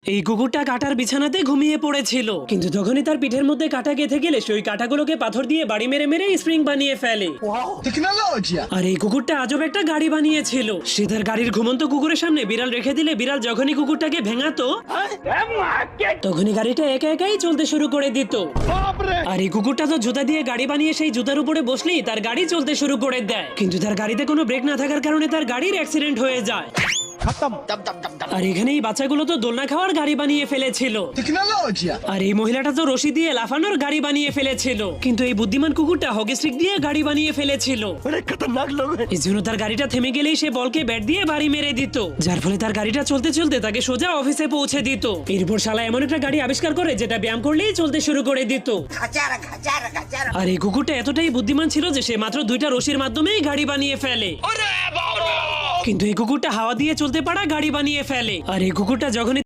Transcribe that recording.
এই কুকুরটা কাটার বিছানাতে ঘুমিয়ে পড়েছিল, কিন্তু যখনই তার পিঠের মধ্যে কাটা গেঁথে গেলে সে ওই কাটাগুলোকে পাথর দিয়ে বাড়ি মেরে মেরে স্প্রিং বানিয়ে ফেলে। আর এই কুকুরটা আজব একটা গাড়ি বানিয়েছিল। সে তার গাড়ির ঘুমন্ত কুকুরের সামনে বিড়াল রেখে দিলে বিড়াল যখনই কুকুরটাকে ভেঙাতো তখনই গাড়িটা একা একাই চলতে শুরু করে দিত। আর এই কুকুরটা তো জুতা দিয়ে গাড়ি বানিয়ে সেই জুতার উপরে বসলেই তার গাড়ি চলতে শুরু করে দেয়, কিন্তু তার গাড়িতে কোনো ব্রেক না থাকার কারণে তার গাড়ির অ্যাক্সিডেন্ট হয়ে যায়। আর এখানে এই বাচ্চাগুলো তো দোলনা খাওয়ার গাড়ি বানিয়ে ফেলেছিল, আর এই মহিলাটা তো রশি দিয়ে লাফানোর গাড়ি বানিয়ে ফেলেছিল, কিন্তু এই বুদ্ধিমান কুকুরটা হকি স্টিক দিয়ে গাড়ি বানিয়ে ফেলেছিল। এই জন্য তার গাড়িটা থেমে গেলেই সে বলকে ব্যাট দিয়ে বাড়ি মেরে দিত, যার ফলে তার গাড়িটা চলতে চলতে তাকে সোজা অফিসে পৌঁছে দিত। এরপর শালা এমন একটা গাড়ি আবিষ্কার করে যেটা ব্যায়াম করলেই চলতে শুরু করে দিত। আর এই কুকুরটা এতটাই বুদ্ধিমান ছিল যে সে মাত্র 2টা রশির মাধ্যমেই গাড়ি বানিয়ে ফেলে, কিন্তু এই কুকুরটা হাওয়া দিয়ে চলতে পারা গাড়ি বানিয়ে ফেলে। আর এই কুকুরটা যখনই